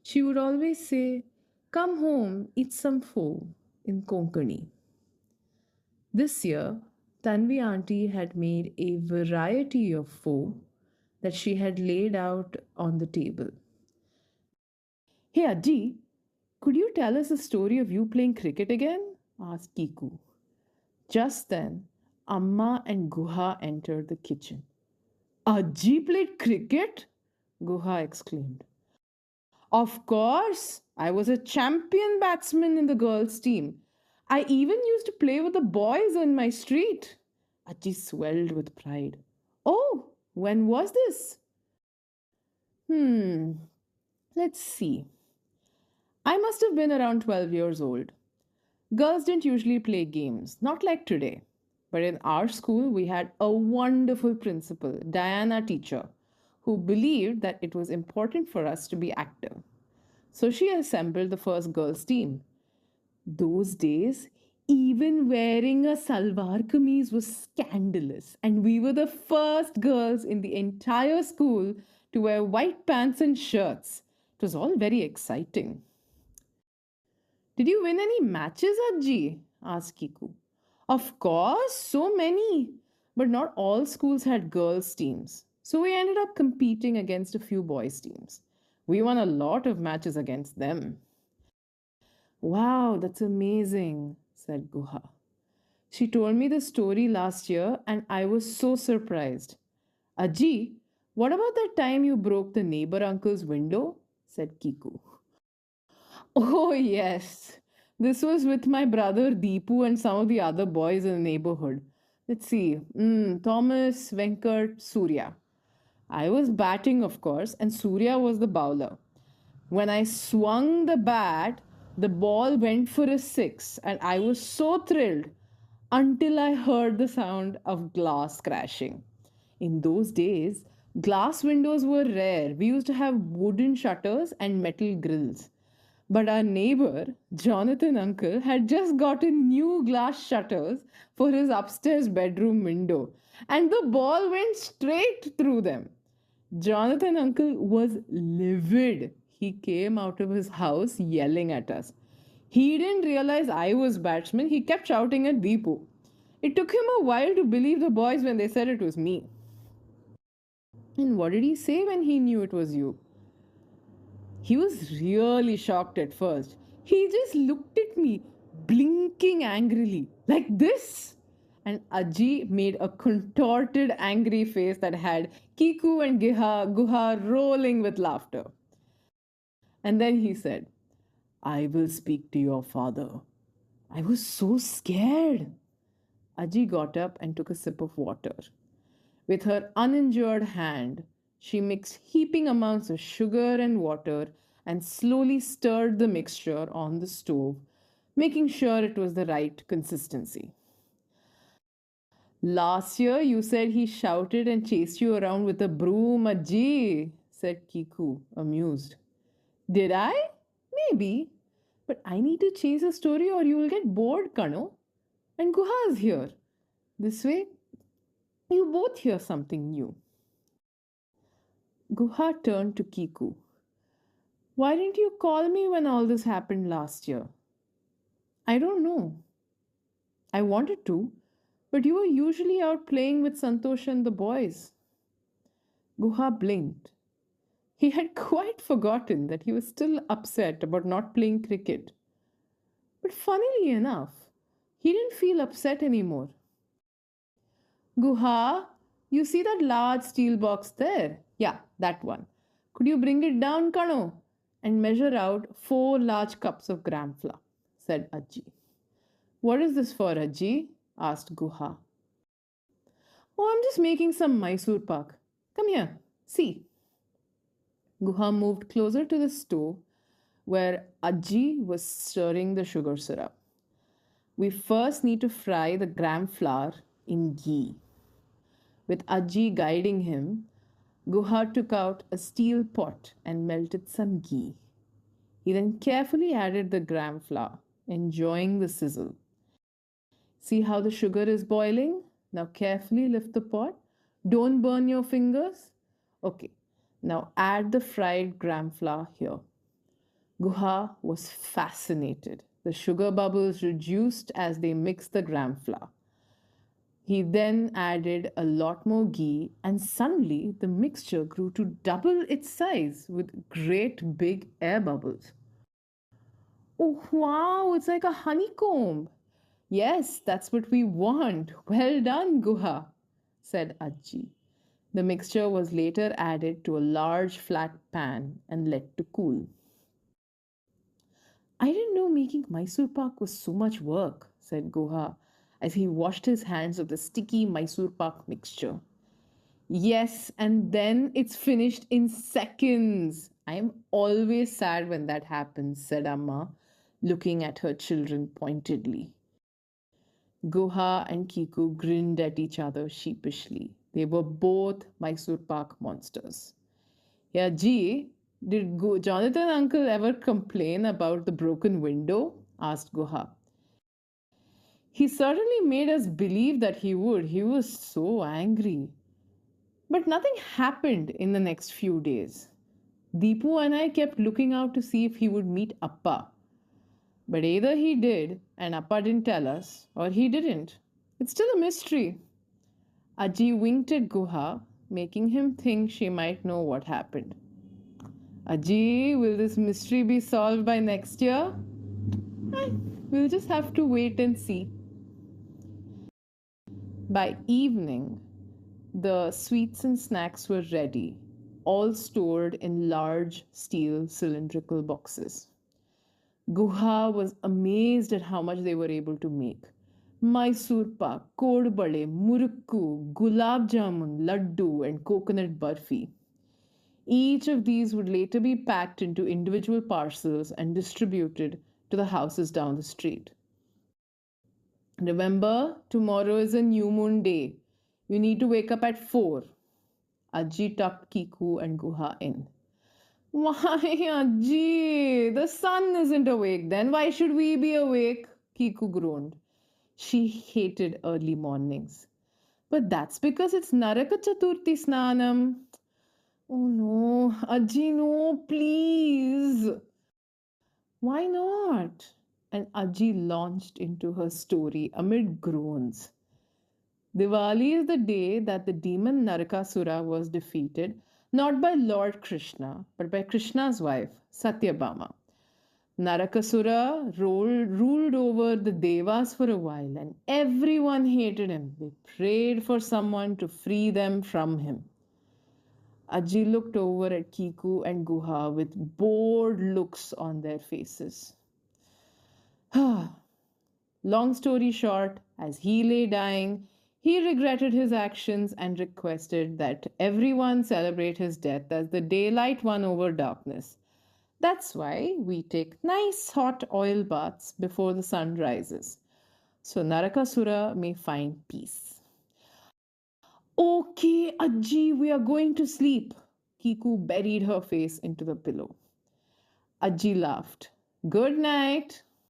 She would always say, "Come home, eat some pho," in Konkani. This year, Tanvi auntie had made a variety of pho that she had laid out on the table. "Hey Ajji, could you tell us a story of you playing cricket again?" asked Kiku. Just then, Amma and Guha entered the kitchen. "Ajji played cricket?" Guha exclaimed. "Of course! I was a champion batsman in the girls' team. I even used to play with the boys on my street." Ajji swelled with pride. "Oh, when was this?" Hmm, let's see. I must have been around 12 years old. Girls didn't usually play games, not like today. But in our school, we had a wonderful principal, Diana teacher, who believed that it was important for us to be active. So she assembled the first girls' team. Those days, even wearing a salwar kameez was scandalous, and we were the first girls in the entire school to wear white pants and shirts. It was all very exciting. "Did you win any matches, Ajji?" asked Kiku. "Of course, so many. But not all schools had girls' teams. So we ended up competing against a few boys' teams. We won a lot of matches against them." "Wow, that's amazing," said Guha. "She told me the story last year and I was so surprised." "Ajji, what about that time you broke the neighbor uncle's window?" said Kiku. "Oh, yes. This was with my brother Deepu and some of the other boys in the neighborhood. Let's see. Thomas, Venkat, Surya. I was batting, of course, and Surya was the bowler. When I swung the bat, the ball went for a six, and I was so thrilled until I heard the sound of glass crashing. In those days, glass windows were rare. We used to have wooden shutters and metal grills. But our neighbor, Jonathan uncle, had just gotten new glass shutters for his upstairs bedroom window, and the ball went straight through them. Jonathan uncle was livid. He came out of his house yelling at us. He didn't realize I was batsman. He kept shouting at Deepu. It took him a while to believe the boys when they said it was me. "And what did he say when he knew it was you?" "He was really shocked at first. He just looked at me, blinking angrily, like this." And Ajji made a contorted, angry face that had Kiku and Guha rolling with laughter. And then he said, "I will speak to your father." I was so scared. Ajji got up and took a sip of water. With her uninjured hand, she mixed heaping amounts of sugar and water and slowly stirred the mixture on the stove, making sure it was the right consistency. "Last year you said he shouted and chased you around with a broom, Ajji," said Kiku, amused. "Did I? Maybe. But I need to chase a story or you will get bored, Kano. And Guha is here. This way, you both hear something new." Guha turned to Kiku. "Why didn't you call me when all this happened last year?" "I don't know. I wanted to, but you were usually out playing with Santosh and the boys." Guha blinked. He had quite forgotten that he was still upset about not playing cricket. But funnily enough, he didn't feel upset anymore. "Guha, you see that large steel box there? Yeah, that one. Could you bring it down, Kano, and measure out 4 large cups of gram flour?" said Ajji. "What is this for, Ajji?" asked Guha. "Oh, I'm just making some Mysore pak. Come here, see." Guha moved closer to the stove where Ajji was stirring the sugar syrup. "We first need to fry the gram flour in ghee." With Ajji guiding him, Guha took out a steel pot and melted some ghee. He then carefully added the gram flour, enjoying the sizzle. "See how the sugar is boiling? Now carefully lift the pot. Don't burn your fingers." "Okay, now add the fried gram flour here." Guha was fascinated. The sugar bubbles reduced as they mixed the gram flour. He then added a lot more ghee, and suddenly the mixture grew to double its size with great big air bubbles. Oh, wow, it's like a honeycomb. Yes, that's what we want. Well done, Guha, said Ajji. The mixture was later added to a large flat pan and let to cool. I didn't know making Mysore pak was so much work, said Guha as he washed his hands of the sticky Mysore pak mixture. Yes, and then it's finished in seconds. I am always sad when that happens, said Amma, looking at her children pointedly. Guha and Kiku grinned at each other sheepishly. They were both Mysore Pak monsters. Yeah, G, did Jonathan uncle ever complain about the broken window? Asked Guha. He certainly made us believe that he would. He was so angry. But nothing happened in the next few days. Deepu and I kept looking out to see if he would meet Appa. But either he did and Appa didn't tell us, or he didn't. It's still a mystery. Ajji winked at Guha, making him think she might know what happened. Ajji, will this mystery be solved by next year? We'll just have to wait and see. By evening, the sweets and snacks were ready, all stored in large steel cylindrical boxes. Guha was amazed at how much they were able to make. Mysore pak, kodbade, murukku, gulab jamun, laddu, and coconut barfi. Each of these would later be packed into individual parcels and distributed to the houses down the street. Remember, tomorrow is a new moon day. You need to wake up at 4. Ajji tucked Kiku and Guha in. Why, Ajji? The sun isn't awake then. Why should we be awake? Kiku groaned. She hated early mornings. But that's because it's Naraka Chaturthi Snanam. Oh no, Ajji, no, please. Why not? And Ajji launched into her story amid groans. Diwali is the day that the demon Narakasura was defeated, not by Lord Krishna, but by Krishna's wife, Satyabhama. Narakasura ruled over the Devas for a while, and everyone hated him. They prayed for someone to free them from him. Ajji looked over at Kiku and Guha with bored looks on their faces. Long story short, as he lay dying, he regretted his actions and requested that everyone celebrate his death as the daylight won over darkness. That's why we take nice hot oil baths before the sun rises, so Narakasura may find peace. Okay, Ajji, we are going to sleep. Kiku buried her face into the pillow. Ajji laughed. Good night.